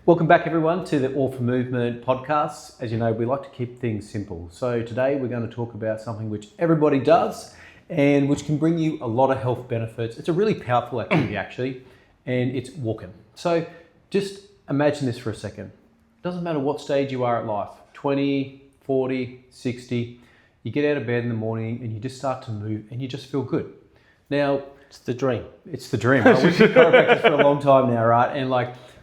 Welcome back everyone to the All for Movement podcast. As you know, we like to keep things simple. So today we're going to talk about something which everybody does and which can bring you a lot of health benefits. It's a really powerful activity actually, and it's walking. So just imagine this for a second. It doesn't matter what stage you are at life, 20, 40, 60, you get out of bed in the morning and you just start to move and you just feel good. Now, it's the dream. It's the dream, right? We've been chiropractors for a long time now, right? And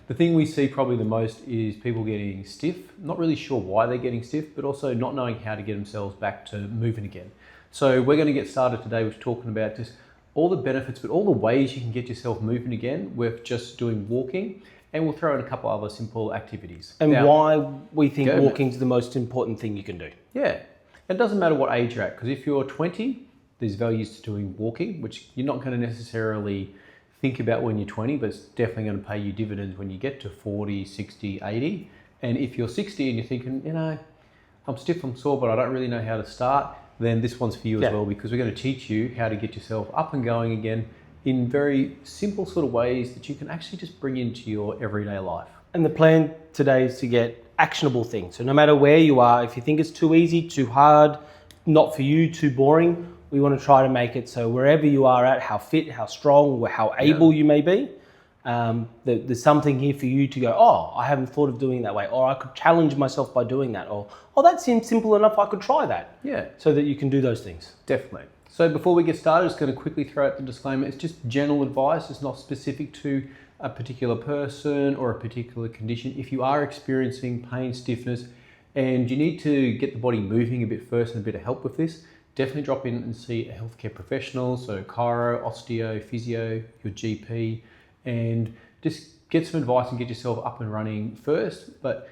the thing we see probably the most is people getting stiff, not really sure why they're getting stiff, but also not knowing how to get themselves back to moving again. So we're going to get started today with talking about just all the benefits, but all the ways you can get yourself moving again with just doing walking. And we'll throw in a couple other simple activities. And now, why we think walking is the most important thing you can do. Yeah, it doesn't matter what age you're at, because if you're 20, there's values to doing walking, which you're not going to necessarily think about when you're 20, but it's definitely going to pay you dividends when you get to 40, 60, 80. And if you're 60 and you're thinking, I'm stiff, I'm sore, but I don't really know how to start, then this one's for you as well, because we're going to teach you how to get yourself up and going again in very simple sort of ways that you can actually just bring into your everyday life. And the plan today is to get actionable things. So no matter where you are, if you think it's too easy, too hard, not for you, too boring, we want to try to make it so wherever you are at, how fit, how strong, or how able you may be, there's something here for you to go, oh, I haven't thought of doing it that way, or I could challenge myself by doing that, or, oh, that seems simple enough, I could try that. Yeah. So that you can do those things. Definitely. So before we get started, just going to quickly throw out the disclaimer. It's just general advice. It's not specific to a particular person or a particular condition. If you are experiencing pain, stiffness, and you need to get the body moving a bit first and a bit of help with this, definitely drop in and see a healthcare professional, so chiro, osteo, physio, your GP, and just get some advice and get yourself up and running first. But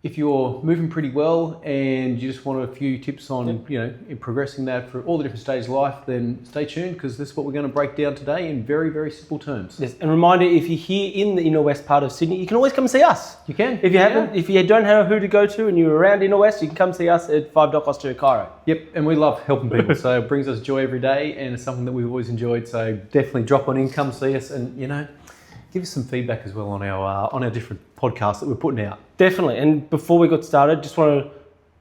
if you're moving pretty well and you just want a few tips on, in progressing that for all the different stages of life, then stay tuned, because this is what we're going to break down today in very, very simple terms. Yes, and reminder, if you're here in the inner west part of Sydney, you can always come and see us. You can. If you don't know who to go to and you're around inner west, you can come see us at 5 Dock Osteo Chiro. Yep, and we love helping people, so it brings us joy every day, and it's something that we've always enjoyed. So definitely drop on in, come see us, and give us some feedback as well on our different podcasts that we're putting out. Definitely. And before we got started, just want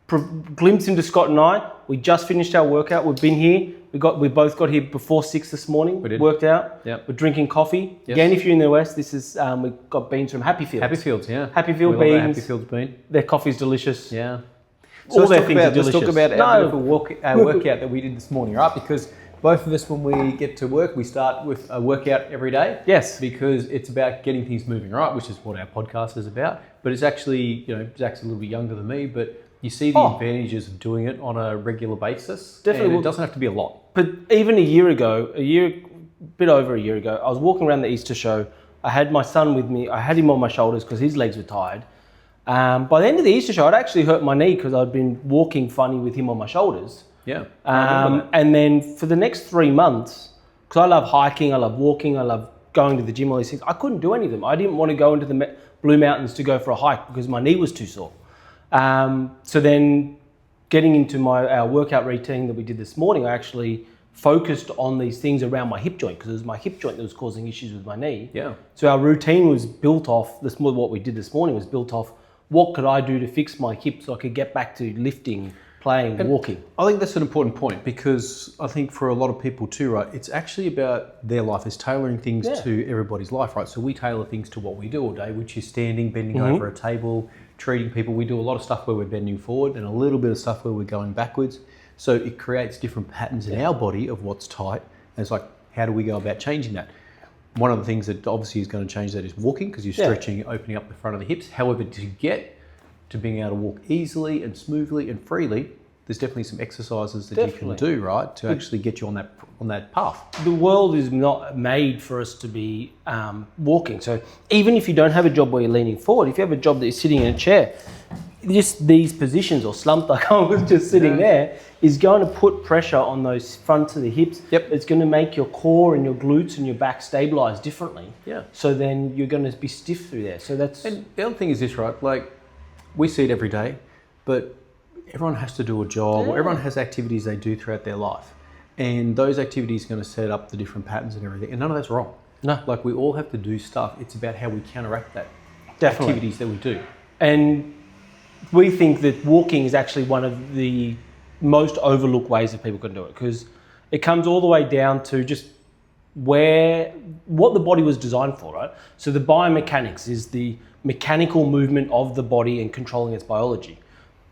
to glimpse into Scott and I. We just finished our workout. We've been here. We both got here before 6 this morning. We did. Worked out. Yep. We're drinking coffee. Yes. Again, if you're in the West, this is we've got beans from Happy Fields. Happy Fields, yeah. Happy Field we beans. Love Happy Fields bean. Their coffee's delicious. Yeah. So all their things are delicious. Let's talk about our beautiful workout that we did this morning, right? Because both of us, when we get to work, we start with a workout every day. Yes. Because it's about getting things moving, right? Which is what our podcast is about. But it's actually, Zach's a little bit younger than me, but you see the advantages of doing it on a regular basis. Definitely. And it doesn't have to be a lot. But even a bit over a year ago, I was walking around the Easter show. I had my son with me. I had him on my shoulders because his legs were tired. By the end of the Easter show, I'd actually hurt my knee because I'd been walking funny with him on my shoulders. Yeah. And then for the next 3 months, because I love hiking, I love walking, I love going to the gym, all these things, I couldn't do any of them. I didn't want to go into the Blue Mountains to go for a hike because my knee was too sore. So then getting into our workout routine that we did this morning, I actually focused on these things around my hip joint, because it was my hip joint that was causing issues with my knee. Yeah. So our routine was built off, what we did this morning was built off, what could I do to fix my hip so I could get back to lifting, playing, and walking. I think that's an important point, because I think for a lot of people too, right, it's actually about their life. It's tailoring things to everybody's life, right? So we tailor things to what we do all day, which is standing, bending over a table, treating people. We do a lot of stuff where we're bending forward and a little bit of stuff where we're going backwards. So it creates different patterns in our body of what's tight. And it's like, how do we go about changing that? One of the things that obviously is going to change that is walking, because you're stretching, opening up the front of the hips. However, to get to being able to walk easily and smoothly and freely, there's definitely some exercises that you can do, right, to actually get you on that path. The world is not made for us to be walking. So even if you don't have a job where you're leaning forward, if you have a job that you're sitting in a chair, just these positions, or slumped like I was just sitting there, is going to put pressure on those fronts of the hips. Yep. It's going to make your core and your glutes and your back stabilize differently. Yeah. So then you're going to be stiff through there. So that's... And the other thing is this, right? Like, we see it every day, but everyone has to do a job, or everyone has activities they do throughout their life. And those activities are going to set up the different patterns and everything. And none of that's wrong. No. Like, we all have to do stuff. It's about how we counteract that. Definitely. activities that we do. And we think that walking is actually one of the most overlooked ways that people can do it, because it comes all the way down to just what the body was designed for, right? So the biomechanics is the mechanical movement of the body and controlling its biology.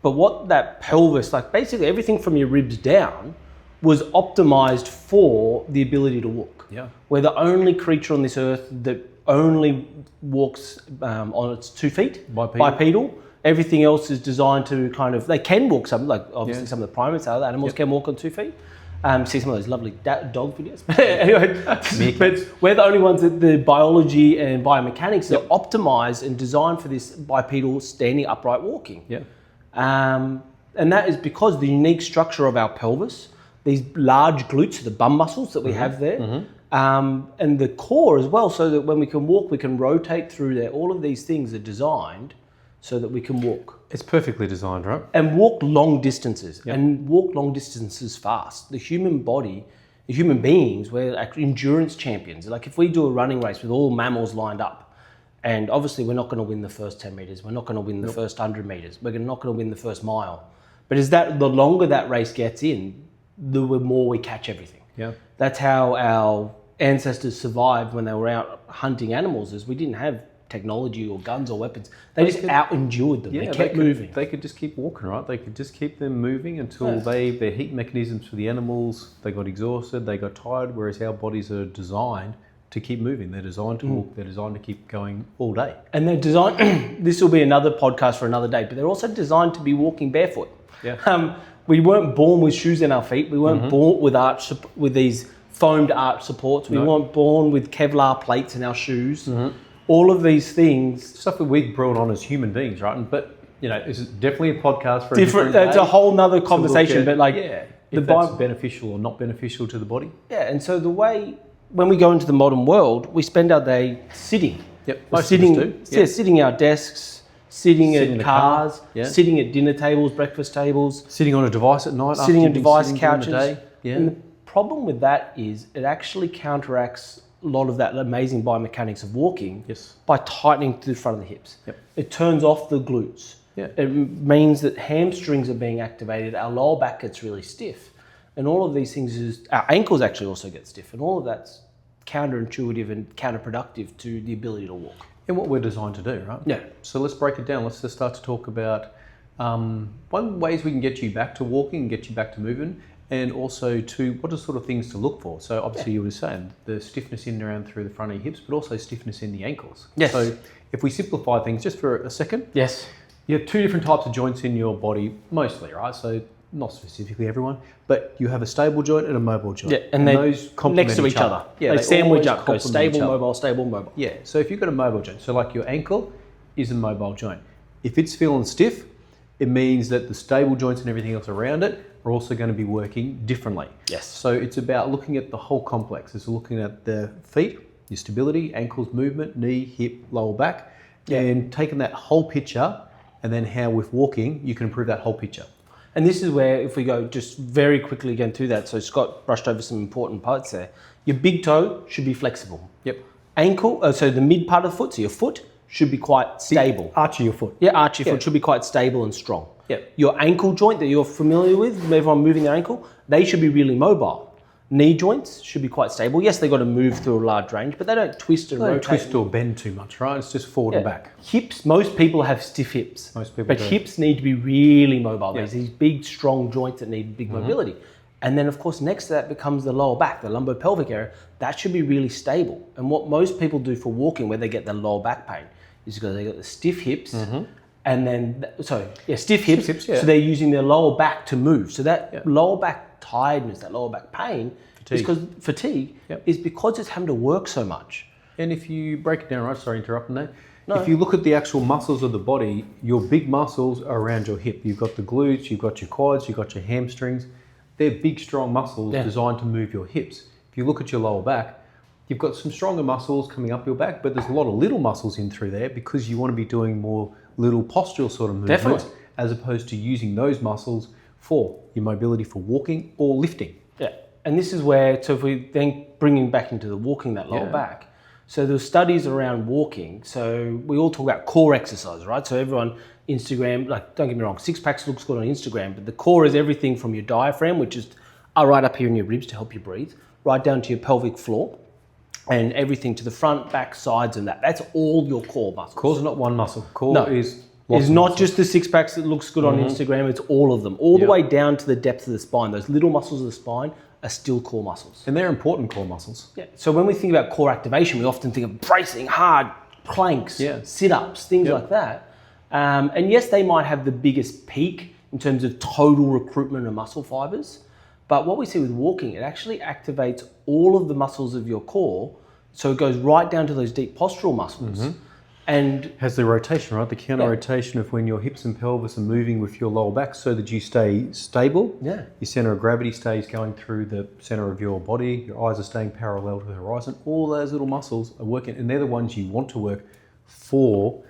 But what that pelvis, like basically everything from your ribs down, was optimized for the ability to walk. Yeah. We're the only creature on this earth that only walks on its 2 feet, bipedal. Everything else is designed to kind of, they can walk some, like obviously some of the primates, other animals can walk on 2 feet. See some of those lovely dog videos. But anyway, but we're the only ones that the biology and biomechanics are optimized and designed for this bipedal standing upright walking. Yeah. And that is because the unique structure of our pelvis, these large glutes, the bum muscles that we have there, and the core as well, so that when we can walk, we can rotate through there. All of these things are designed so that we can walk. It's perfectly designed, right? And walk long distances, and walk long distances fast. The human body, the human beings, we're actually endurance champions. Like if we do a running race with all mammals lined up, and obviously we're not going to win the first 10 meters, we're not going to win the first 100 meters, we're not going to win the first mile. But the longer that race gets in, the more we catch everything. Yeah. That's how our ancestors survived when they were out hunting animals, is we didn't have technology or guns or weapons. They just out-endured them. They kept moving. They could just keep walking, right? They could just keep them moving until their heat mechanisms for the animals, they got exhausted, they got tired, whereas our bodies are designed to keep moving. They're designed to walk. They're designed to keep going all day. And they're designed, this will be another podcast for another day, but they're also designed to be walking barefoot. Yeah. We weren't born with shoes in our feet. We weren't born with these foamed arch supports. We weren't born with Kevlar plates in our shoes. All of these things, stuff that we brought on as human beings, right? But it's definitely a podcast for different. That's a whole nother conversation. But like, if that's beneficial or not beneficial to the body. Yeah, and so the way when we go into the modern world, we spend our day sitting. Yep, most sitting. Of us do. Yeah, sitting at our desks, sitting at cars, sitting at dinner tables, breakfast tables, sitting on a device at night, sitting on device couches. Yeah. And the problem with that is it actually counteracts a lot of that amazing biomechanics of walking by tightening to the front of the hips. Yep. It turns off the glutes. Yeah. It means that hamstrings are being activated, our lower back gets really stiff. And all of these things our ankles actually also get stiff. And all of that's counterintuitive and counterproductive to the ability to walk. And what we're designed to do, right? Yeah. So let's break it down. Let's just start to talk about ways we can get you back to walking and get you back to moving. And also what are sort of things to look for? So obviously you were saying the stiffness in and around through the front of your hips, but also stiffness in the ankles. Yes. So if we simplify things just for a second. Yes. You have two different types of joints in your body, mostly, right? So not specifically everyone, but you have a stable joint and a mobile joint. Yeah, and those complement next to each other. Yeah, they sandwich up, go complement stable, mobile. Yeah, so if you've got a mobile joint, so like your ankle is a mobile joint. If it's feeling stiff, it means that the stable joints and everything else around it are also going to be working differently. Yes. So it's about looking at the whole complex. It's looking at the feet, your stability, ankles movement, knee, hip, lower back, and taking that whole picture, and then how with walking, you can improve that whole picture. And this is where, if we go just very quickly again through that, so Scott brushed over some important parts there. Your big toe should be flexible. Yep. Ankle, so the mid part of the foot, so your foot should be quite stable. Arch of your foot. Yeah, arch of your foot should be quite stable and strong. Yep. Your ankle joint that you're familiar with, everyone moving their ankle, they should be really mobile. Knee joints should be quite stable. Yes, they've got to move through a large range, but they don't twist and rotate. They don't twist or bend too much, right? It's just forward and back. Hips, most people have stiff hips. Most people But do. hips need to be really mobile. There's these big, strong joints that need big mobility. And then, of course, next to that becomes the lower back, the lumbopelvic area. That should be really stable. And what most people do for walking, where they get the lower back pain, is because they got the stiff hips, and then, stiff hips, so they're using their lower back to move. So that lower back tiredness, that lower back pain, fatigue is because it's having to work so much. And if you break it down, right, sorry interrupting that. No. If you look at the actual muscles of the body, your big muscles are around your hip. You've got the glutes, you've got your quads, you've got your hamstrings. They're big, strong muscles designed to move your hips. If you look at your lower back, you've got some stronger muscles coming up your back, but there's a lot of little muscles in through there because you want to be doing more little postural sort of movements as opposed to using those muscles for your mobility for walking or lifting. Yeah, and this is where, so if we then bringing back into the walking that lower back, So there were studies around walking. So we all talk about core exercise, right? So everyone, Instagram, like don't get me wrong, six packs looks good on Instagram, but the core is everything from your diaphragm, which is right up here in your ribs to help you breathe, right down to your pelvic floor, and everything to the front, back, sides, and that. That's all your core muscles. Core is not one muscle. Core is it's not just the six packs that looks good on Instagram. It's all of them, all the way down to the depth of the spine. Those little muscles of the spine are still core muscles. And they're important core muscles. Yeah. So when we think about core activation, we often think of bracing, hard planks, sit-ups, things like that. And yes, they might have the biggest peak in terms of total recruitment of muscle fibers. But what we see with walking, it actually activates all of the muscles of your core. So it goes right down to those deep postural muscles. And has the rotation, right? The counter rotation of when your hips and pelvis are moving with your lower back so that you stay stable. Yeah. Your center of gravity stays going through the center of your body. Your eyes are staying parallel to the horizon. All those little muscles are working, and they're the ones you want to work for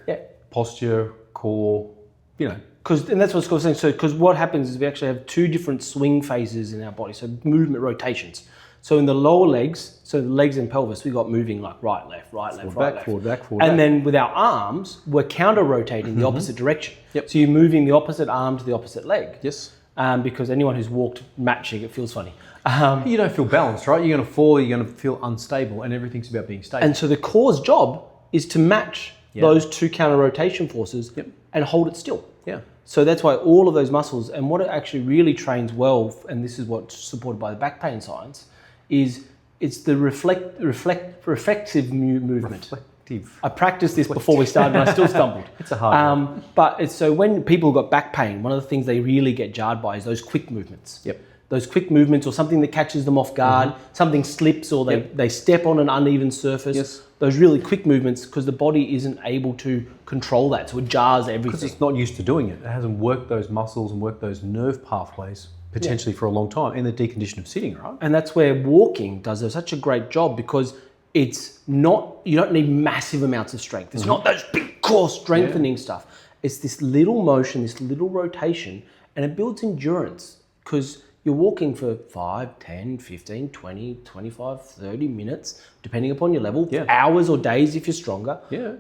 posture, core, And that's what Scott's saying. So, because what happens is we actually have two different swing phases in our body. So movement rotations. So in the lower legs, so the legs and pelvis, we got moving like right, left, back, forward, back, forward. And then with our arms, we're counter rotating the opposite direction. Yep. So you're moving the opposite arm to the opposite leg. Yes. Because anyone who's walked matching, it feels funny. You don't feel balanced, right? You're going to fall, you're going to feel unstable, and everything's about being stable. And so the core's job is to match those two counter rotation forces and hold it still. Yeah. So that's why all of those muscles, and what it actually really trains well, and this is what's supported by the back pain science, is it's the reflective movement. Reflective. I practiced this before we started and I still stumbled. It's a hard one. But it's so when people got back pain, one of the things they really get jarred by is those quick movements. Yep. Those quick movements or something that catches them off guard, something slips or they step on an uneven surface. Yes. Those really quick movements because the body isn't able to control that. So it jars everything. Because it's not used to doing it. It hasn't worked those muscles and worked those nerve pathways potentially for a long time in the decondition of sitting, right? And that's where walking does such a great job because it's not, you don't need massive amounts of strength. It's not those big core strengthening stuff. It's this little motion, this little rotation, and it builds endurance because you're walking for 5, 10, 15, 20, 25, 30 minutes, depending upon your level, hours or days if you're stronger. Yeah.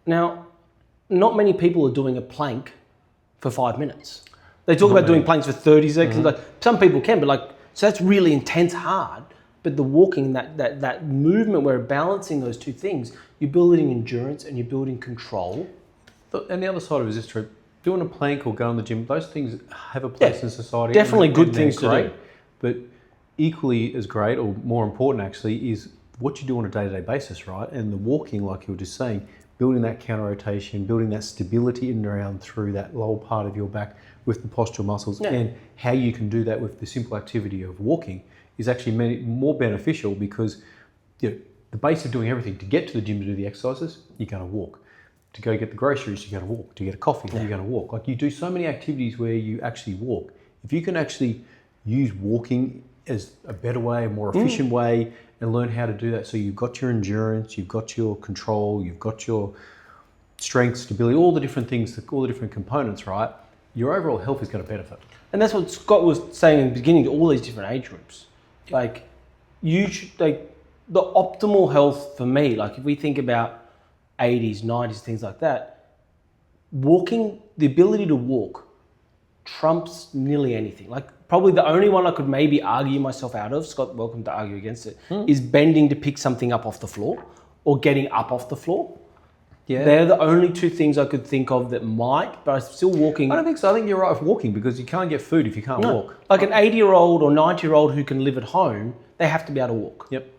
Now, not many people are doing a plank for 5 minutes. They talk about doing planks for 30 seconds. Like some people can, but so that's really intense, hard. But the walking, that movement where we're balancing those two things, you're building endurance and you're building control. And the other side of it is this true. Doing a plank or going to the gym, those things have a place in society. Definitely good things to do. But equally as great, or more important actually, is what you do on a day-to-day basis, right? And the walking, like you were just saying, building that counter rotation, building that stability in and around through that lower part of your back with the postural muscles, and how you can do that with the simple activity of walking is actually more beneficial because the base of doing everything, to get to the gym to do the exercises, you're going to walk. To go get the groceries, you're going to walk. To get a coffee, you're going to walk. Like you do so many activities where you actually walk. If you can actually use walking as a better way, a more efficient way, and learn how to do that, so you've got your endurance, you've got your control, you've got your strength, stability, all the different things, all the different components, right? Your overall health is going to benefit. And that's what Scott was saying in the beginning to all these different age groups. The optimal health for me, if we think about 80s, 90s, things like that, walking, the ability to walk trumps nearly anything. Probably the only one I could maybe argue myself out of, Scott, welcome to argue against it, is bending to pick something up off the floor or getting up off the floor. Yeah. They're the only two things I could think of that might, but I'm still walking. I don't think so. I think you're right with walking because you can't get food if you can't walk. Like an 80-year-old or 90-year-old who can live at home, they have to be able to walk. Yep.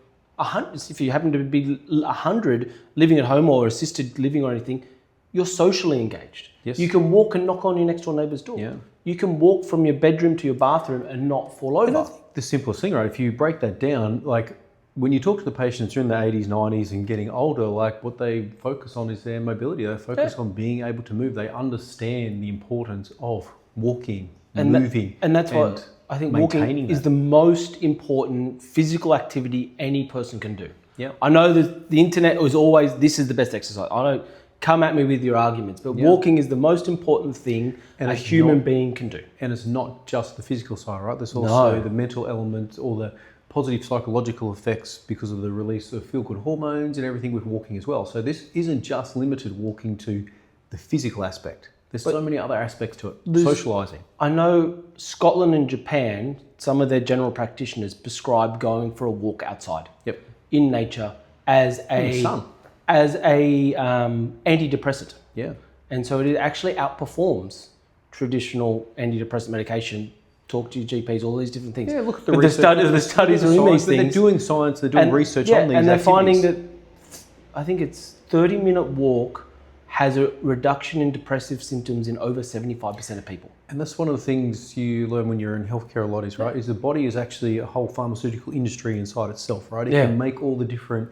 If you happen to be 100 living at home or assisted living or anything, you're socially engaged. Yes. You can walk and knock on your next door neighbour's door. Yeah. You can walk from your bedroom to your bathroom and not fall over. And I think the simplest thing, right? If you break that down, when you talk to the patients who are in their 80s, 90s and getting older, what they focus on is their mobility. They focus on being able to move. They understand the importance of walking, and moving. And that's what I think walking is the most important physical activity any person can do. Yeah. I know that the internet is always, this is the best exercise. I don't come at me with your arguments, but walking is the most important thing a human being can do. And it's not just the physical side, right? There's also the mental element, or positive psychological effects because of the release of feel-good hormones and everything with walking as well. So this isn't just limited walking to the physical aspect. There's so many other aspects to it. Socialising. I know Scotland and Japan, some of their general practitioners prescribe going for a walk outside. Yep. In nature as a antidepressant. Yeah. And so it actually outperforms traditional antidepressant medication. Talk to your GPs, all these different things. Yeah, look at the but research. the studies are in these things. They're doing science, they're doing research on these and they're activities. finding that, I think it's 30-minute walk has a reduction in depressive symptoms in over 75% of people. And that's one of the things you learn when you're in healthcare a lot is, right, is the body is actually a whole pharmaceutical industry inside itself, right? It can make all the different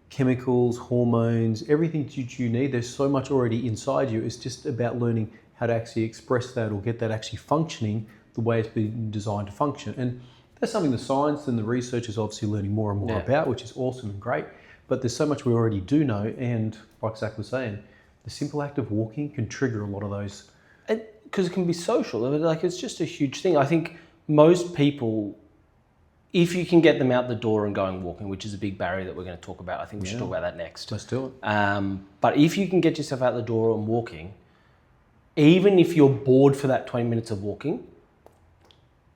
chemicals, hormones, everything that you need. There's so much already inside you. It's just about learning how to actually express that or get that actually functioning the way it's been designed to function. And that's something the science and the research is obviously learning more and more about, which is awesome and great. But there's so much we already do know. And like Zach was saying, the simple act of walking can trigger a lot of those. Because it can be social. Like, it's just a huge thing. I think most people, if you can get them out the door and going walking, which is a big barrier that we're going to talk about. I think we should talk about that next. Let's do it. But if you can get yourself out the door and walking, even if you're bored for that 20 minutes of walking,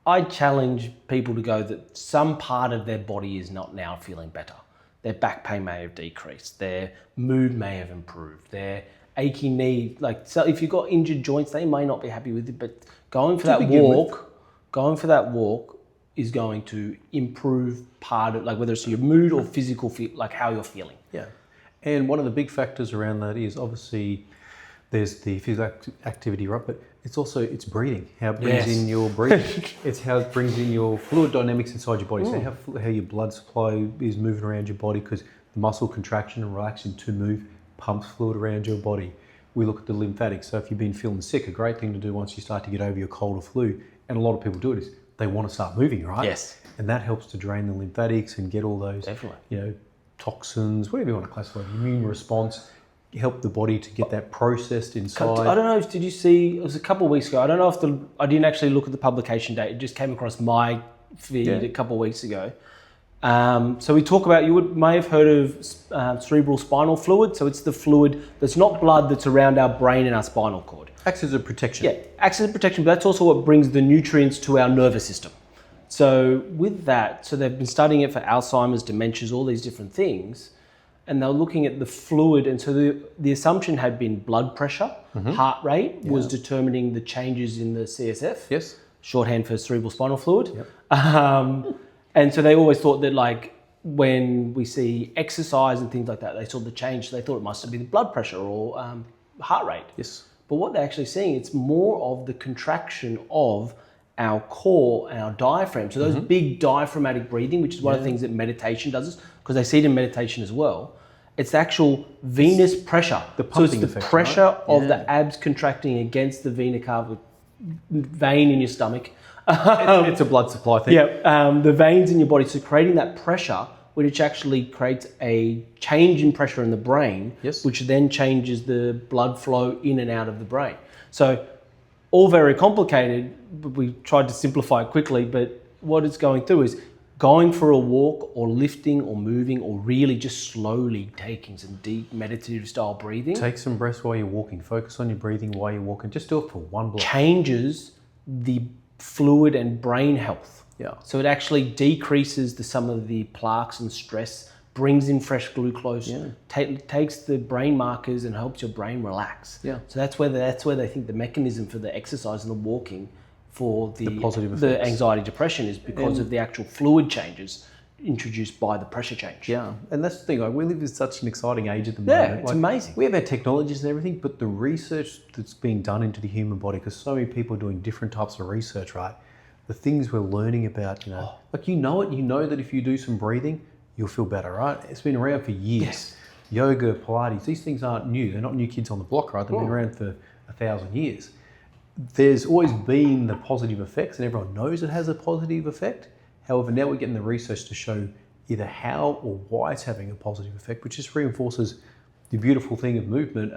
I challenge people to go that some part of their body is not now feeling better. Their back pain may have decreased. Their mood may have improved. Their achy knee, so if you've got injured joints, they may not be happy with it, but going for that walk is going to improve part of, whether it's your mood or physical, how you're feeling. Yeah. And one of the big factors around that is obviously there's the physical activity, right? But it's also, it's breathing, how it brings in your breathing. It's how it brings in your fluid dynamics inside your body. So how your blood supply is moving around your body, because the muscle contraction and relaxing to move pumps fluid around your body. We look at the lymphatics. So if you've been feeling sick, a great thing to do once you start to get over your cold or flu, and a lot of people do it, is they want to start moving, right? Yes. And that helps to drain the lymphatics and get all those, toxins, whatever you want to classify, immune response, help the body to get that processed inside. I don't know did you see, it was a couple of weeks ago, I don't know if I didn't actually look at the publication date, it just came across my feed a couple of weeks ago. So we talk about, you may have heard of cerebral spinal fluid. So it's the fluid that's not blood, that's around our brain and our spinal cord. Acts as a protection. Yeah, acts as a protection, but that's also what brings the nutrients to our nervous system. So with that, so they've been studying it for Alzheimer's, dementias, all these different things, and they're looking at the fluid. And so the assumption had been blood pressure, heart rate was determining the changes in the CSF. Yes. Shorthand for cerebral spinal fluid. Yep. And so they always thought that, when we see exercise and things like that, they saw the change. They thought it must have been blood pressure or heart rate. Yes. But what they're actually seeing, it's more of the contraction of our core and our diaphragm. So those big diaphragmatic breathing, which is one of the things that meditation does, because they see it in meditation as well. It's the actual venous pressure. The pumping effect, pressure right? of the abs contracting against the vena cava vein in your stomach. It's a blood supply thing. The veins in your body. So creating that pressure, which actually creates a change in pressure in the brain, which then changes the blood flow in and out of the brain. So all very complicated, but we tried to simplify it quickly. But what it's going through is going for a walk or lifting or moving or really just slowly taking some deep meditative style breathing. Take some breaths while you're walking. Focus on your breathing while you're walking. Just do it for one block. Changes the fluid and brain health. Yeah. So it actually decreases some of the plaques and stress, brings in fresh glucose, takes the brain markers and helps your brain relax. Yeah. So that's where they think the mechanism for the exercise and the walking for the positive effects. the anxiety depression is because of the actual fluid changes introduced by the pressure change. Yeah, and that's the thing. We live in such an exciting age at the moment. Yeah, it's amazing. We have our technologies and everything, but the research that's being done into the human body, because so many people are doing different types of research, right? The things we're learning about, you know that if you do some breathing, you'll feel better, right? It's been around for years. Yes. Yoga, Pilates, these things aren't new. They're not new kids on the block, right? They've been around for 1,000 years. There's always been the positive effects, and everyone knows it has a positive effect. However, now we're getting the research to show either how or why it's having a positive effect, which just reinforces the beautiful thing of movement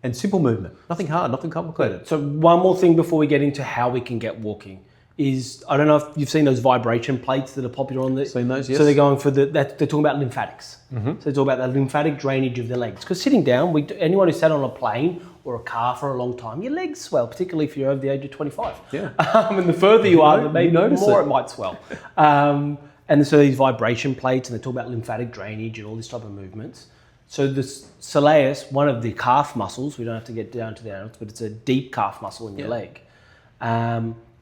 and simple movement. Nothing hard, nothing complicated. So one more thing before we get into how we can get walking. is, I don't know if you've seen those vibration plates that are popular on the. Seen those, yes. So they're going for they're talking about lymphatics. So they talk about the lymphatic drainage of the legs. Because sitting down, anyone who sat on a plane or a car for a long time, your legs swell, particularly if you're over the age of 25. Yeah. And the further you are, the maybe notice more it. it might swell. And so these vibration plates, and they talk about lymphatic drainage and all this type of movements. So the soleus, one of the calf muscles, we don't have to get down to the adults, but it's a deep calf muscle in your leg.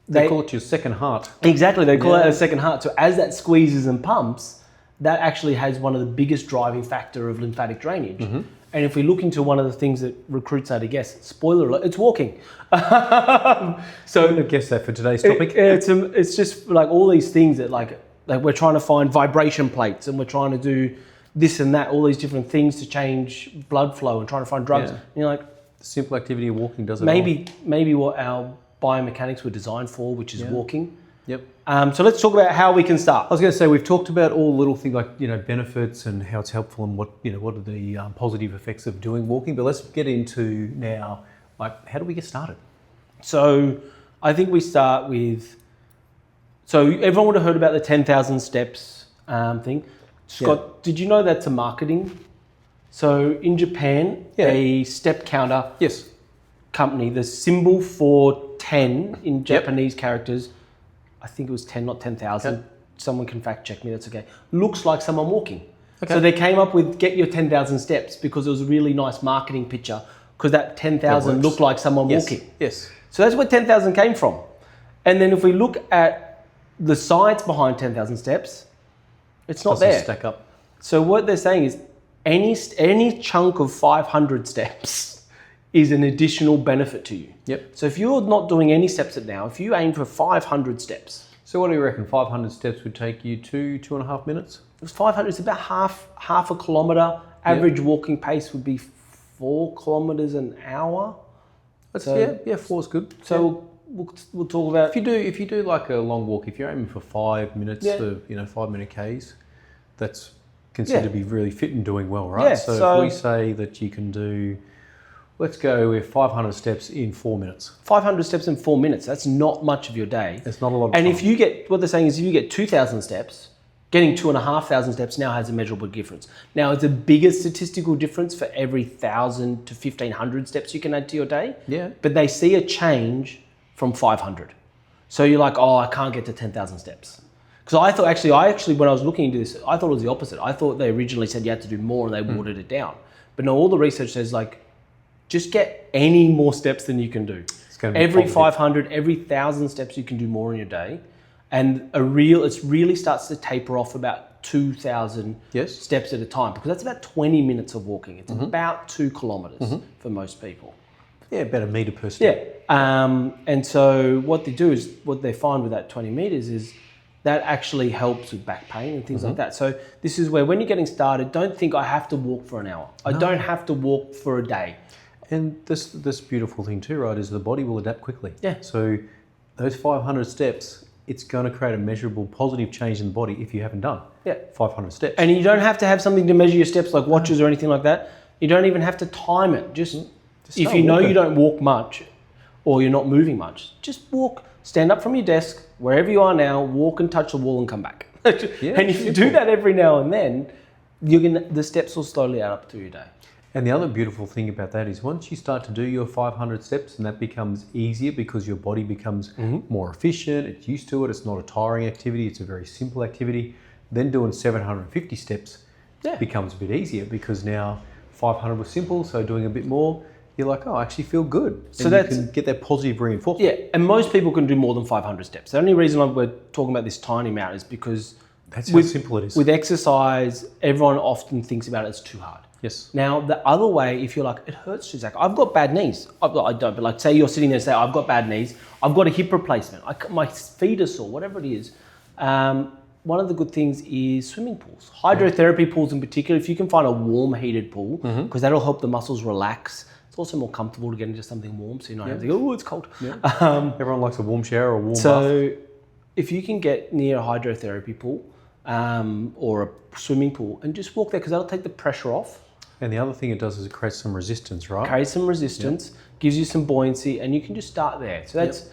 They call it your second heart. Exactly, they call it a second heart. So as that squeezes and pumps, that actually has one of the biggest driving factor of lymphatic drainage. And if we look into one of the things that recruits are to guess, spoiler alert, it's walking. So I guess that for today's topic. It's just like all these things that like we're trying to find vibration plates, and we're trying to do this and that, all these different things to change blood flow and trying to find drugs. Yeah. And you're like, The simple activity of walking does it all. maybe what our biomechanics were designed for, which is walking. Yep. So let's talk about how we can start. I was going to say, we've talked about all the little things like, benefits and how it's helpful and what are the positive effects of doing walking. But let's get into now, like, how do we get started? So I think we start with, so everyone would have heard about the 10,000 steps thing. Scott, did you know that's a marketing? So in Japan, a step counter company, the symbol for 10 in Japanese characters, I think it was 10, not 10,000. Okay. Someone can fact check me, that's okay. Looks like someone walking. Okay. So they came up with get your 10,000 steps because it was a really nice marketing picture, because that 10,000 looked like someone walking. Yes. So that's where 10,000 came from. And then if we look at the science behind 10,000 steps, it's not there. Stack up. So what they're saying is any chunk of 500 steps is an additional benefit to you. Yep. So if you're not doing any steps at now, if you aim for 500 steps. So what do you reckon? 500 steps would take you 2.5 minutes? It was 500, it's about half a kilometre. Average walking pace would be 4 kilometres an hour. That's, so, 4 is good. So we'll talk about... If you do like a long walk, if you're aiming for 5 minutes, 5-minute Ks, that's considered to be really fit and doing well, right? Yeah, so if we say that you can do, let's go with 500 steps in 4 minutes. 500 steps in 4 minutes, that's not much of your day. It's not a lot of time. And if you get, what they're saying is if you get 2,000 steps, getting 2,500 steps now has a measurable difference. Now, it's a bigger statistical difference for every 1,000 to 1,500 steps you can add to your day. Yeah. But they see a change from 500. So you're like, I can't get to 10,000 steps. Because I thought, when I was looking into this, I thought it was the opposite. I thought they originally said you had to do more and they watered it down. But no, all the research says just get any more steps than you can do. Every 500, every 1,000 steps you can do more in your day. And it really starts to taper off about 2,000 steps at a time, because that's about 20 minutes of walking. It's about 2 kilometres for most people. Yeah, about a metre per step. Yeah. And so what they find with that 20 metres is that actually helps with back pain and things like that. So this is where, when you're getting started, don't think I have to walk for an hour. I don't have to walk for a day. And this beautiful thing too, right, is the body will adapt quickly. Yeah. So those 500 steps, it's going to create a measurable positive change in the body if you haven't done 500 steps. And you don't have to have something to measure your steps like watches or anything like that. You don't even have to time it. Just if you know you don't walk much or you're not moving much, just walk, stand up from your desk, wherever you are now, walk and touch the wall and come back. And if you do that every now and then, the steps will slowly add up to your day. And the other beautiful thing about that is once you start to do your 500 steps, and that becomes easier because your body becomes more efficient, it's used to it, it's not a tiring activity, it's a very simple activity, then doing 750 steps becomes a bit easier, because now 500 was simple, so doing a bit more, you're like, I actually feel good. So you can get that positive reinforcement. Yeah, and most people can do more than 500 steps. The only reason we're talking about this tiny amount is because that's how simple it is. With exercise, everyone often thinks about it as too hard. Yes. Now, the other way, if you're like, it hurts too, Zach, I've got bad knees. I don't, but say you're sitting there and say, I've got bad knees, I've got a hip replacement, my feet are sore, whatever it is. One of the good things is swimming pools. Hydrotherapy pools in particular, if you can find a warm heated pool, because that'll help the muscles relax. It's also more comfortable to get into something warm, so you don't have to go, it's cold. Yeah. Everyone likes a warm shower or a warm bath. So if you can get near a hydrotherapy pool or a swimming pool and just walk there, because that'll take the pressure off. And the other thing it does is it creates some resistance, right? Creates some resistance, gives you some buoyancy, and you can just start there. So that's...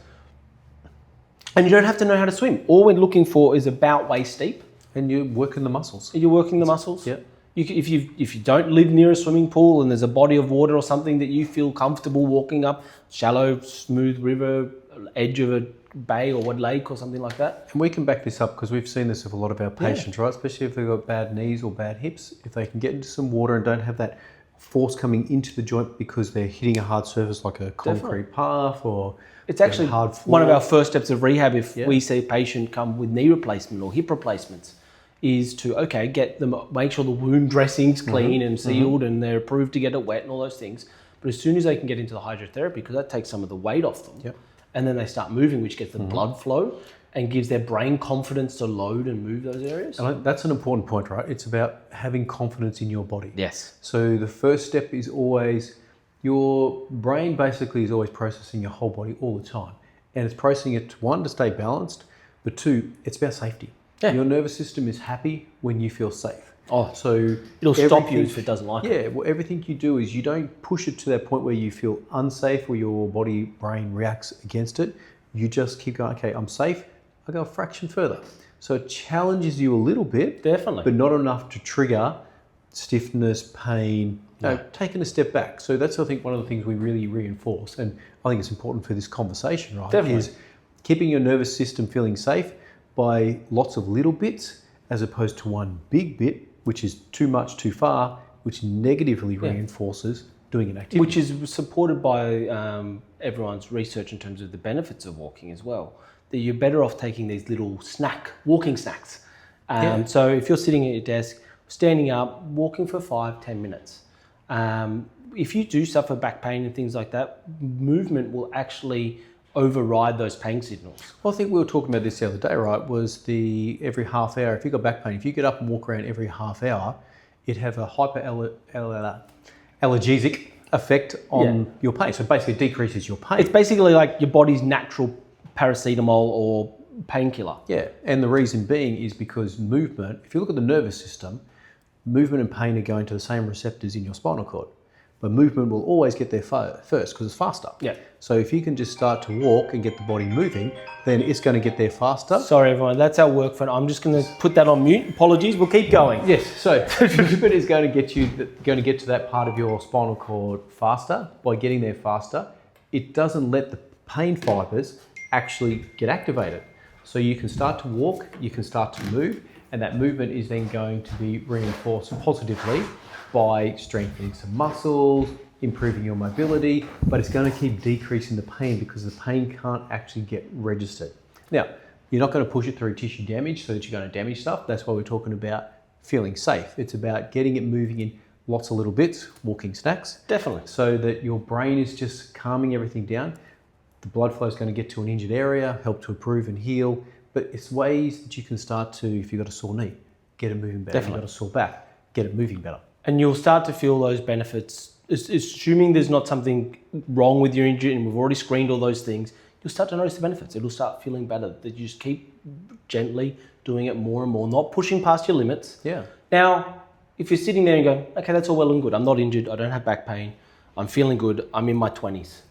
And you don't have to know how to swim. All we're looking for is about waist deep. And you're working the muscles. You're working the muscles. Yeah. If you don't live near a swimming pool and there's a body of water or something that you feel comfortable walking up, shallow, smooth river, edge of a bay or what lake or something like that. And we can back this up because we've seen this with a lot of our patients, right? Especially if they've got bad knees or bad hips. If they can get into some water and don't have that force coming into the joint because they're hitting a hard surface like a concrete path or it's actually hard floor. One of our first steps of rehab if we see a patient come with knee replacement or hip replacements is to, get them, make sure the wound dressing's clean and sealed and they're approved to get it wet and all those things. But as soon as they can get into the hydrotherapy, because that takes some of the weight off them, and then they start moving, which gets the blood flow and gives their brain confidence to load and move those areas. And that's an important point, right? It's about having confidence in your body. Yes. So the first step is always, your brain basically is always processing your whole body all the time. And it's processing it, one, to stay balanced, but two, it's about safety. Yeah. Your nervous system is happy when you feel safe. Oh, so it'll stop you if it doesn't like it. Yeah, well, everything you do is you don't push it to that point where you feel unsafe or your body brain reacts against it. You just keep going, okay, I'm safe, I go a fraction further. So it challenges you a little bit. Definitely. But not enough to trigger stiffness, pain, taking a step back. So that's, I think, one of the things we really reinforce. And I think it's important for this conversation, right? Definitely. Is keeping your nervous system feeling safe by lots of little bits as opposed to one big bit, which is too much too far, which negatively reinforces doing an activity. Which is supported by everyone's research in terms of the benefits of walking as well. That you're better off taking these little walking snacks. So if you're sitting at your desk, standing up, walking for 5-10 minutes. If you do suffer back pain and things like that, movement will actually override those pain signals. Well, I think we were talking about this the other day, right? Was the every half hour, if you've got back pain, if you get up and walk around every half hour, it'd have a hyperallergesic effect on your pain. So basically it decreases your pain. It's basically like your body's natural paracetamol or painkiller. Yeah, and the reason being is because movement, if you look at the nervous system, movement and pain are going to the same receptors in your spinal cord. But movement will always get there first because it's faster. Yeah. So if you can just start to walk and get the body moving, then it's going to get there faster. Sorry, everyone. That's our work phone. I'm just going to put that on mute. Apologies. We'll keep going. Yes. So movement is going to get to that part of your spinal cord faster. By getting there faster, it doesn't let the pain fibers actually get activated. So you can start to walk, you can start to move, and that movement is then going to be reinforced positively by strengthening some muscles, improving your mobility, but it's going to keep decreasing the pain because the pain can't actually get registered. Now, you're not going to push it through tissue damage so that you're going to damage stuff. That's why we're talking about feeling safe. It's about getting it moving in lots of little bits, walking snacks. Definitely. So that your brain is just calming everything down. The blood flow is going to get to an injured area, help to improve and heal. But it's ways that you can start to, if you've got a sore knee, get it moving better. Definitely. If you've got a sore back, get it moving better. And you'll start to feel those benefits, assuming there's not something wrong with your injury and we've already screened all those things, you'll start to notice the benefits. It'll start feeling better, that you just keep gently doing it more and more, not pushing past your limits. Yeah. Now, if you're sitting there and go, okay, that's all well and good. I'm not injured. I don't have back pain. I'm feeling good. I'm in my 20s.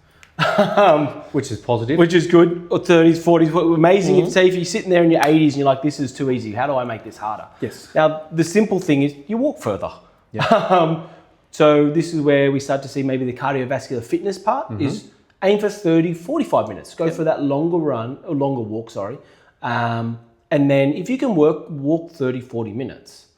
Which is positive. Which is good. Or 30s, 40s. Amazing. If you're sitting there in your 80s and you're like, this is too easy. How do I make this harder? Yes. Now, the simple thing is you walk further. Yeah. So this is where we start to see maybe the cardiovascular fitness part is aim for 30, 45 minutes. Go for that longer walk, and then if you can walk 30, 40 minutes,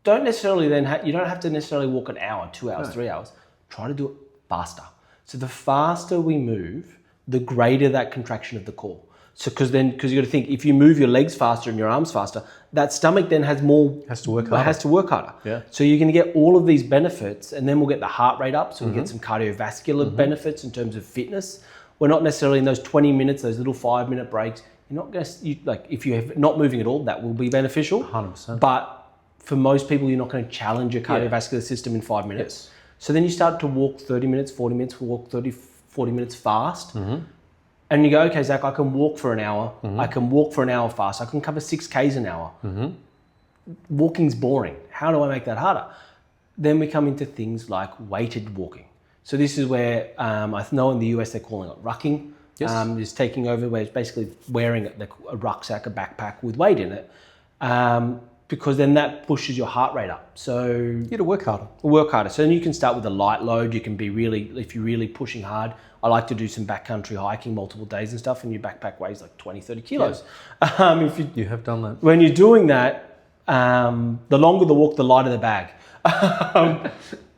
don't necessarily you don't have to necessarily walk an hour, 2 hours, 3 hours. Try to do it faster. So the faster we move, the greater that contraction of the core. So because you got to think, if you move your legs faster and your arms faster, that stomach then has to work harder. Yeah. So you're going to get all of these benefits, and then we'll get the heart rate up. So we get some cardiovascular benefits in terms of fitness. We're not necessarily in those 20 minutes, those little 5-minute breaks. You're not going to if you're not moving at all, that will be beneficial. 100%. But for most people, you're not going to challenge your cardiovascular system in 5 minutes. Yes. So then you start to walk 30 minutes, 40 minutes, walk 30, 40 minutes fast. And you go, okay, Zach, I can walk for an hour. I can walk for an hour fast. I can cover 6 Ks an hour. Walking's boring. How do I make that harder? Then we come into things like weighted walking. So this is where I know in the US they're calling it rucking. Yes. Is taking over, where it's basically wearing a rucksack, a backpack with weight in it, because then that pushes your heart rate up. So You got to work harder. work harder. So then you can start with a light load. You can be really, if you're really pushing hard. I like to do some backcountry hiking multiple days and stuff, and your backpack weighs like 20, 30 kilos. If You have done that. when you're doing that, the longer the walk, the lighter the bag.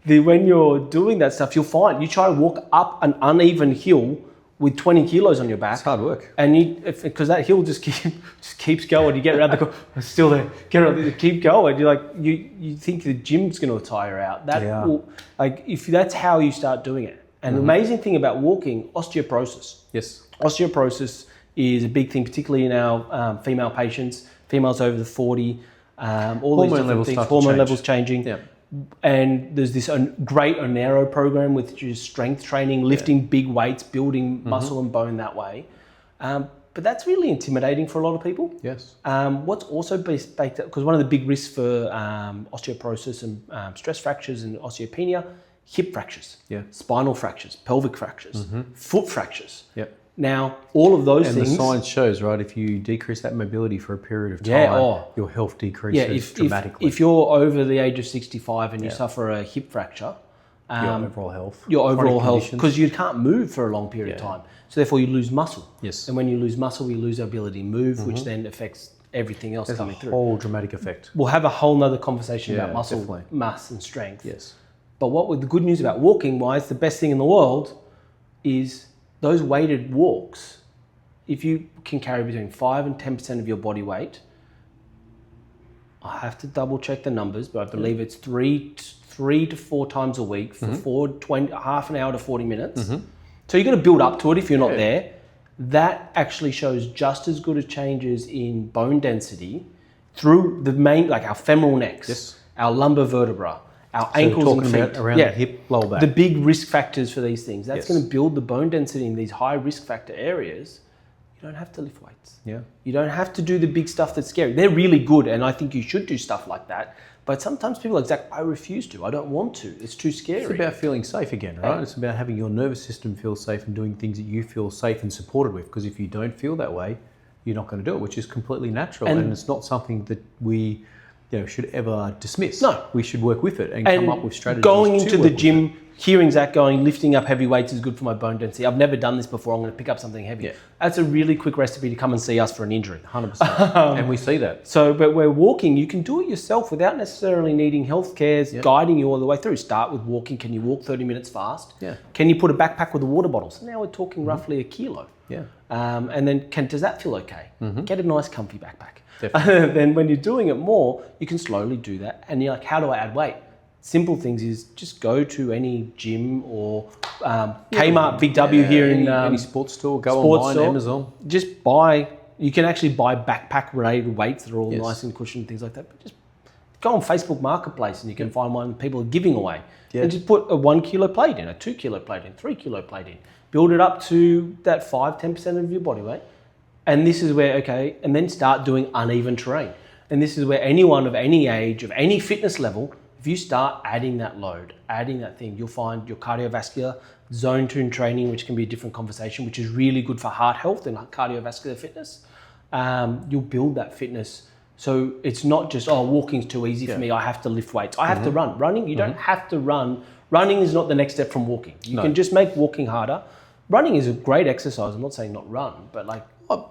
When you're doing that stuff, you'll find you try to walk up an uneven hill with 20 kilos on your back. It's hard work. And because that hill just keeps going. You get around the corner, it's still there. Get around, keep going. You're like you think the gym's going to tire out. If that's how you start doing it. And the amazing thing about walking, osteoporosis. Yes. Osteoporosis is a big thing, particularly in our female patients, females over the 40. All these different things. Hormone levels changing. Yeah. And there's this great Onero program, which is strength training, lifting big weights, building muscle and bone that way. But that's really intimidating for a lot of people. Yes. What's also baked up, because one of the big risks for osteoporosis and stress fractures and osteopenia, hip fractures, spinal fractures, pelvic fractures, foot fractures. Yep. Now, all of those things... And the science shows, right, if you decrease that mobility for a period of time, your health decreases dramatically. If you're over the age of 65 and you suffer a hip fracture... your overall health. Your overall health, because you can't move for a long period of time. So therefore you lose muscle. Yes. And when you lose muscle, you lose the ability to move, which then affects everything else coming through. There's a whole dramatic effect. We'll have a whole nother conversation about muscle mass and strength. Yes. But the good news about walking wise, the best thing in the world is those weighted walks. If you can carry between 5 and 10% of your body weight, I have to double check the numbers, but I believe it's three to four times a week for half an hour to 40 minutes. So you're going to build up to it if you're not there. That actually shows just as good as changes in bone density through the main, like our femoral necks, our lumbar vertebra, our ankles and feet. About around the hip, lower back. The big risk factors for these things. That's going to build the bone density in these high risk factor areas. You don't have to lift weights. Yeah. You don't have to do the big stuff that's scary. They're really good, and I think you should do stuff like that. But sometimes people are like, Zach, I refuse to. I don't want to. It's too scary. It's about feeling safe again, right? It's about having your nervous system feel safe and doing things that you feel safe and supported with. Because if you don't feel that way, you're not going to do it, which is completely natural. And it's not something that we should ever dismiss. No. We should work with it and come up with strategies. Going into the gym, hearing Zach going, lifting up heavy weights is good for my bone density. I've never done this before. I'm going to pick up something heavy. That's a really quick recipe to come and see us for an injury. 100%. And we see that. So, but we're walking. You can do it yourself without necessarily needing healthcare guiding you all the way through. Start with walking. Can you walk 30 minutes fast? Can you put a backpack with a water bottle? So now we're talking roughly a kilo. And then does that feel okay? Get a nice comfy backpack. Then when you're doing it more, you can slowly do that. And you're like, how do I add weight? Simple things is just go to any gym or Kmart, Big W here in any sports store, go online, Amazon. Just you can actually buy backpack related weights that are all nice and cushioned, things like that. But just go on Facebook Marketplace and you can find one people are giving away. And just put a 1 kilo plate in, a 2 kilo plate in, 3 kilo plate in. Build it up to that 5-10% of your body weight. And this is where, and then start doing uneven terrain. And this is where anyone of any age, of any fitness level, if you start adding that load, adding that thing, you'll find your cardiovascular zone 2 training, which can be a different conversation, which is really good for heart health and cardiovascular fitness. You'll build that fitness. So it's not just, walking's too easy for me. I have to lift weights. I have to run. Running, you don't have to run. Running is not the next step from walking. You can just make walking harder. Running is a great exercise. I'm not saying not run, but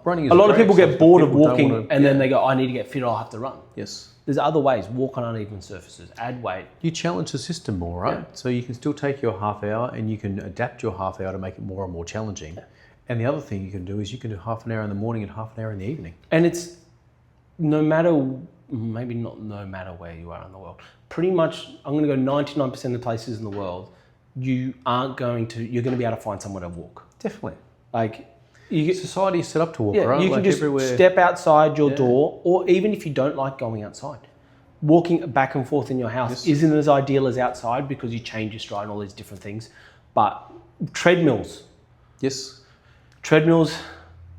running is a lot of people get bored of walking and then they go, I need to get fit, I'll have to run. Yes. There's other ways. Walk on uneven surfaces, add weight. You challenge the system more, right? So you can still take your half hour and you can adapt your half hour to make it more and more challenging. And the other thing you can do is you can do half an hour in the morning and half an hour in the evening. And it's maybe not no matter where you are in the world. Pretty much, I'm going to go 99% of the places in the world, you're going to be able to find somewhere to walk. Definitely. Society is set up to walk, right? You can just step outside your door, or even if you don't like going outside, walking back and forth in your house isn't as ideal as outside because you change your stride and all these different things. But treadmills. Yes. Treadmills,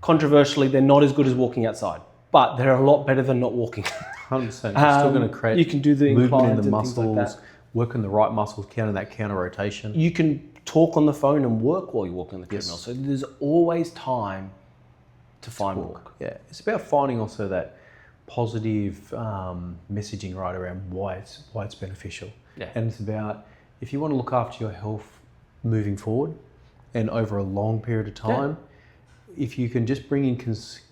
controversially, they're not as good as walking outside, but they're a lot better than not walking. 100%. You're still going to create you can do the movement in the muscles, muscles, work on the right muscles, counter rotation. You can talk on the phone and work while you're walking on the treadmill. So there's always time to find walk. Yeah, it's about finding also that positive messaging right around why it's beneficial. Yeah. And it's about, if you want to look after your health moving forward and over a long period of time, if you can just bring in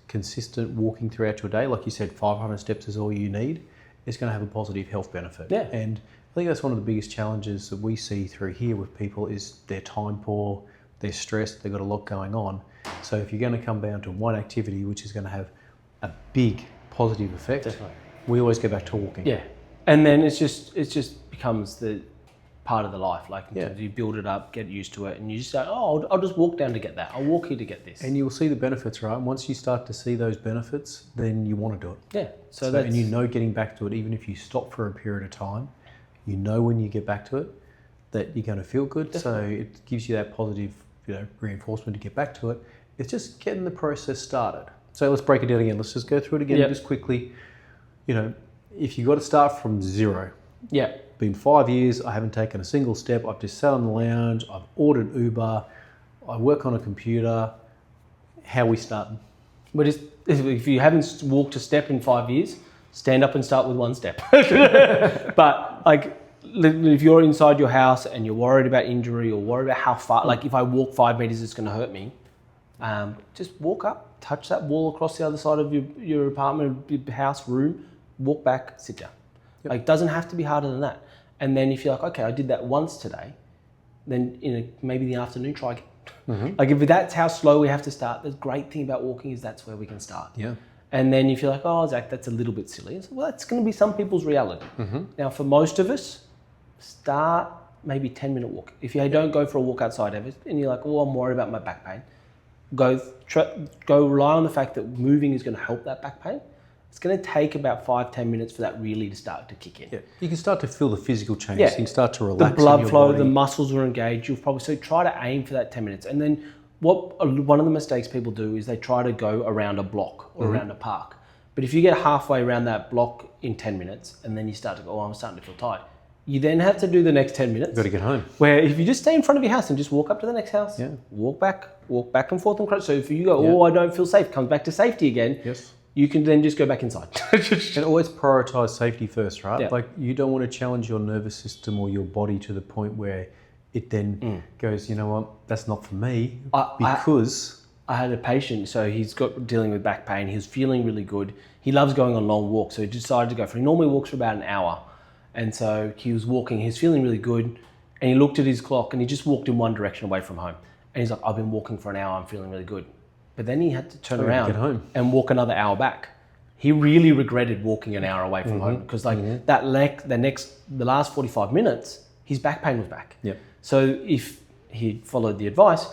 consistent walking throughout your day, like you said, 500 steps is all you need, it's going to have a positive health benefit. Yeah. And I think that's one of the biggest challenges that we see through here with people is they're time poor, they're stressed, they've got a lot going on. So if you're going to come down to one activity which is going to have a big positive effect, Definitely. we always go back to walking. Yeah. And then it just becomes the part of the life. Like in Yeah. terms of you build it up, get used to it, and you just say, oh, I'll just walk down to get that. I'll walk here to get this. And you'll see the benefits, right? And once you start to see those benefits, then you want to do it. Yeah. So and you know getting back to it, even if you stop for a period of time, you know when you get back to it that you're going to feel good. Definitely. So it gives you that positive, reinforcement to get back to it. It's just getting the process started. So let's break it down again. Let's just go through it again just quickly. If you got to start from zero. Yeah. Been 5 years, I haven't taken a single step. I've just sat on the lounge. I've ordered Uber. I work on a computer. How we starting? But if you haven't walked a step in 5 years, stand up and start with one step. But like, if you're inside your house and you're worried about injury or worried about how far, like if I walk 5 meters, it's going to hurt me. Just walk up, touch that wall across the other side of your apartment, your house, room, walk back, sit down. Yep. Like, it doesn't have to be harder than that. And then if you're like, okay, I did that once today, then maybe in the afternoon, try again. Mm-hmm. Like if that's how slow we have to start, the great thing about walking is that's where we can start. Yeah. And then if you're like, oh, Zach, that's a little bit silly. Well, that's going to be some people's reality. Mm-hmm. Now, for most of us, start maybe 10-minute walk. If you don't go for a walk outside ever, and you're like, oh, I'm worried about my back pain, go rely on the fact that moving is going to help that back pain. It's going to take about 5-10 minutes for that really to start to kick in. Yeah. You can start to feel the physical changes. Yeah. You can start to relax. The blood in your flow, body. the muscles are engaged. You'll probably try to aim for that 10 minutes. And then one of the mistakes people do is they try to go around a block or around a park. But if you get halfway around that block in 10 minutes and then you start to go, oh, I'm starting to feel tired, you then have to do the next 10 minutes. You've got to get home. Where if you just stay in front of your house and just walk up to the next house, walk back and forth and cross. So if you go, oh, I don't feel safe, comes back to safety again. Yes. You can then just go back inside. And always prioritize safety first, right? Yeah. Like you don't want to challenge your nervous system or your body to the point where it then goes, you know what, that's not for me because... I had a patient, so he's dealing with back pain. He was feeling really good. He loves going on long walks, so he decided to go for. He normally walks for about an hour, and so he was walking. He was feeling really good, and he looked at his clock, and he just walked in one direction away from home. And he's like, "I've been walking for an hour. I'm feeling really good," but then he had to turn around get home and walk another hour back. He really regretted walking an hour away from home because, the last 45 minutes, his back pain was back. Yep. So if he followed the advice,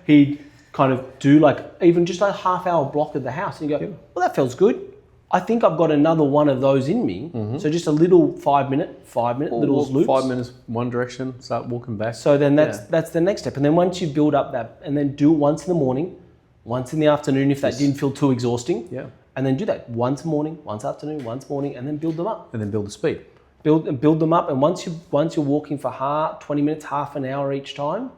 he'd kind of do even just a half-hour block of the house and you go, well, that feels good. I think I've got another one of those in me. Mm-hmm. So just a little 5 minute little loops. 5 minutes one direction, start walking back. So then that's the next step. And then once you build up that, and then do it once in the morning, once in the afternoon if that didn't feel too exhausting. Yeah. And then do that once morning, once afternoon, once morning, and then build them up. And then build the speed. Build them up. And once you're walking for 20 minutes, half an hour each time,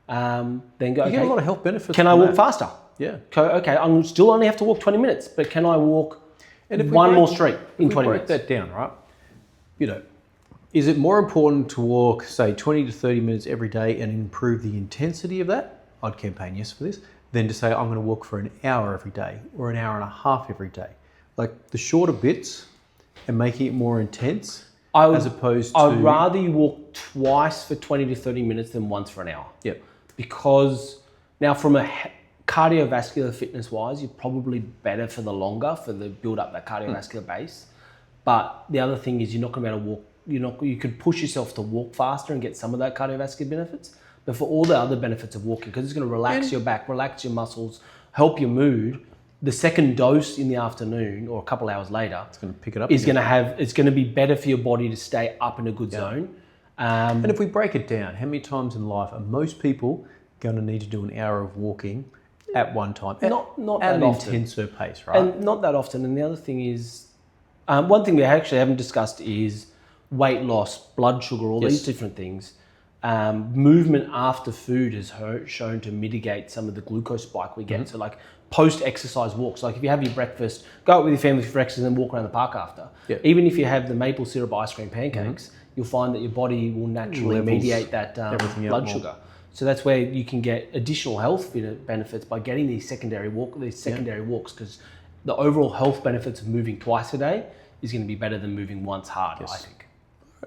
then go, you get a lot of health benefits. Can I walk faster? Yeah. Okay, I'm still only have to walk 20 minutes, but can I walk one more street in 20 minutes? Break that down, right? Is it more important to walk, say, 20 to 30 minutes every day and improve the intensity of that? I'd campaign yes for this. Than to say, I'm going to walk for an hour every day or an hour and a half every day. Like the shorter bits and making it more intense as opposed to... I'd rather you walk twice for 20 to 30 minutes than once for an hour. Yep. Because now from a cardiovascular fitness wise, you're probably better for the longer, for the build up that cardiovascular base. But the other thing is you're not going to be able to walk, you could push yourself to walk faster and get some of that cardiovascular benefits. But for all the other benefits of walking, because it's going to relax your back, relax your muscles, help your mood, the second dose in the afternoon or a couple hours later, it's going to pick it up. It's going to be better for your body to stay up in a good zone. And if we break it down, how many times in life are most people going to need to do an hour of walking at one time? Not at that an often. intenser pace, right? And not that often. And the other thing is, one thing we actually haven't discussed is weight loss, blood sugar, all these different things. movement after food is shown to mitigate some of the glucose spike we get. So like post-exercise walks, like if you have your breakfast, go out with your family for breakfast and then walk around the park after. Even if you have the maple syrup ice cream pancakes, you'll find that your body will naturally mediate that blood sugar. So that's where you can get additional health benefits by getting these secondary walks, because the overall health benefits of moving twice a day is going to be better than moving once hard, I think.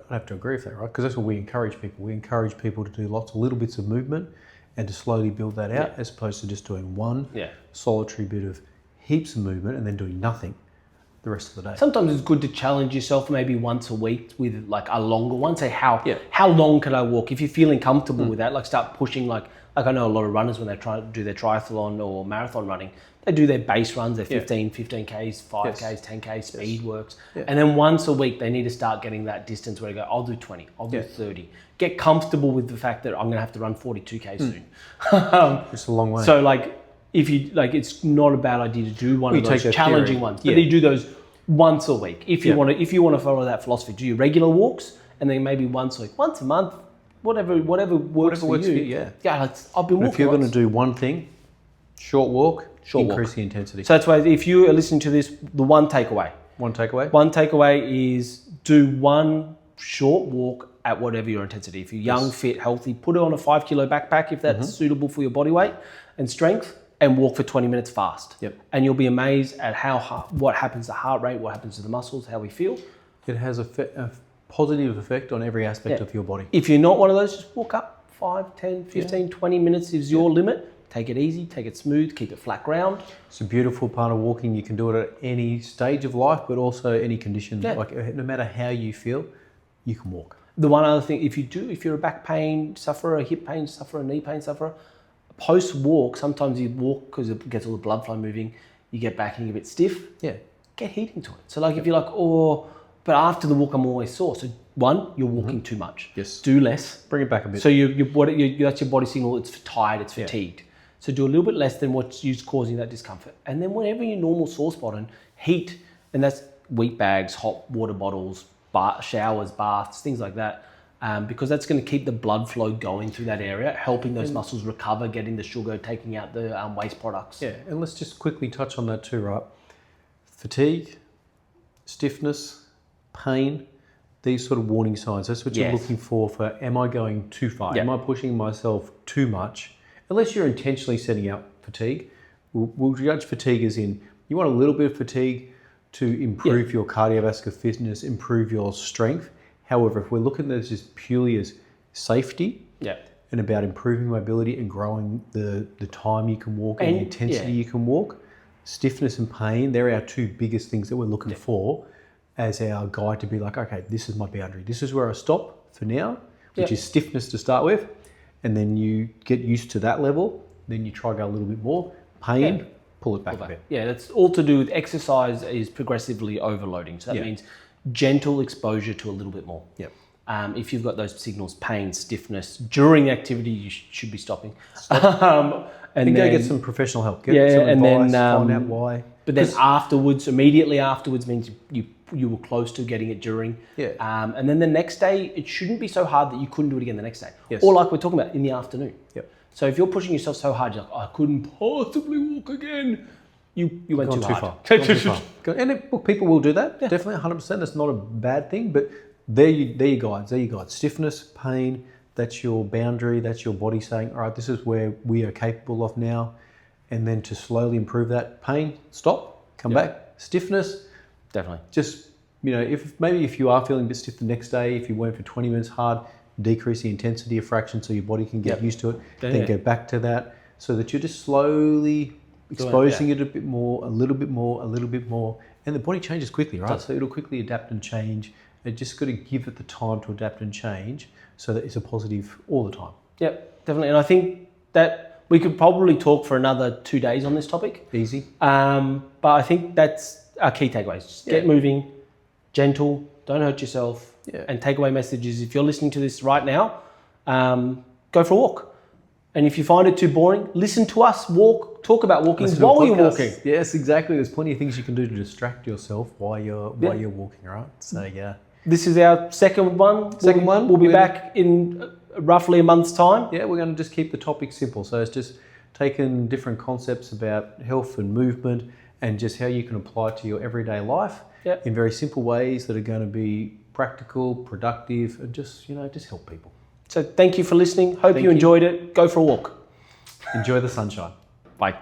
I have to agree with that, right? Because that's what we encourage people. We encourage people to do lots of little bits of movement and to slowly build that out, as opposed to just doing one solitary bit of heaps of movement and then doing nothing the rest of the day. Sometimes it's good to challenge yourself maybe once a week with like a longer one. Say how long can I walk? If you're feeling comfortable with that, like start pushing. Like I know a lot of runners when they try to do their triathlon or marathon running, they do their base runs, their 15Ks, 5Ks, 10Ks, speed works. And then once a week, they need to start getting that distance where they go, I'll do 20, I'll do 30. Get comfortable with the fact that I'm going to have to run 42K soon. It's a long way. So like, if you like, it's not a bad idea to do one of those challenging ones, but you do those once a week. If you want to follow that philosophy, do your regular walks and then maybe once a week, once a month, whatever works for you. I've been walking. If you're going to do one thing, short walk, increase the intensity. So that's why if you are listening to this, the one takeaway is do one short walk at whatever your intensity. If you're young, fit, healthy, put it on a 5 kilo backpack if that's suitable for your body weight and strength, and walk for 20 minutes fast. And you'll be amazed at what happens to heart rate, what happens to the muscles, how we feel. It has a positive effect on every aspect of your body. If you're not one of those, just walk up 5, 10, 15, 20 minutes is your limit. Take it easy, take it smooth, keep it flat ground. It's a beautiful part of walking. You can do it at any stage of life, but also any condition. Like no matter how you feel, you can walk. The one other thing, if you're a back pain sufferer, a hip pain sufferer, a knee pain sufferer, post-walk, sometimes you walk because it gets all the blood flow moving, you get back and you're a bit stiff. Get heating to it. So like if you're like, but after the walk I'm always sore. So one, you're walking too much. Do less. Bring it back a bit. So that's your body signal, it's tired, it's fatigued. So do a little bit less than what's causing that discomfort. And then whatever your normal sore spot and heat, and that's wheat bags, hot water bottles, showers, baths, things like that. Because that's going to keep the blood flow going through that area, helping those muscles recover, getting the sugar, taking out the waste products. And let's just quickly touch on that too, right? Fatigue, stiffness, pain, these sort of warning signs. That's what you're looking for am I going too far? Am I pushing myself too much? Unless you're intentionally setting out fatigue, we'll judge fatigue as in you want a little bit of fatigue to improve your cardiovascular fitness, improve your strength. However, if we're looking at this just purely as safety and about improving mobility and growing the time you can walk and the intensity you can walk, stiffness and pain, they're our two biggest things that we're looking for as our guide to be like, okay, this is my boundary. This is where I stop for now, which is stiffness to start with. And then you get used to that level. Then you try to go a little bit more. Pain, pull it back a bit. That's all to do with exercise is progressively overloading. So that means gentle exposure to a little bit more. If you've got those signals, pain, stiffness, during the activity, you should be stopping. And then go get some professional help. Get some advice, find out why. But then immediately afterwards means you were close to getting it during. And then the next day, it shouldn't be so hard that you couldn't do it again the next day. Or like we're talking about in the afternoon. So if you're pushing yourself so hard, you're like, I couldn't possibly walk again. You went too far. And look, people will do that. Definitely 100%. That's not a bad thing, but they're your guides. Stiffness, pain, that's your boundary. That's your body saying, all right, this is where we are capable of now. And then to slowly improve that pain, stop, come back. Stiffness, definitely. Just, if you are feeling a bit stiff the next day, if you went for 20 minutes hard, decrease the intensity a fraction so your body can get used to it. Then go back to that so that you're just slowly exposing it a bit more, a little bit more, a little bit more. And the body changes quickly, right? So it'll quickly adapt and change. You just got to give it the time to adapt and change so that it's a positive all the time. Definitely. And I think that we could probably talk for another 2 days on this topic. Easy. But I think that's our key takeaways. Just get moving, gentle, don't hurt yourself. And takeaway messages, if you're listening to this right now, go for a walk. And if you find it too boring, listen to us talk about walking while you're walking. Yes, exactly. There's plenty of things you can do to distract yourself while you're walking, right? So This is our second one. We'll be back in roughly a month's time. Yeah, we're going to just keep the topic simple. So it's just taking different concepts about health and movement and just how you can apply it to your everyday life in very simple ways that are going to be practical, productive, and just, just help people. So thank you for listening. Hope you enjoyed it. Go for a walk. Enjoy the sunshine. Bye.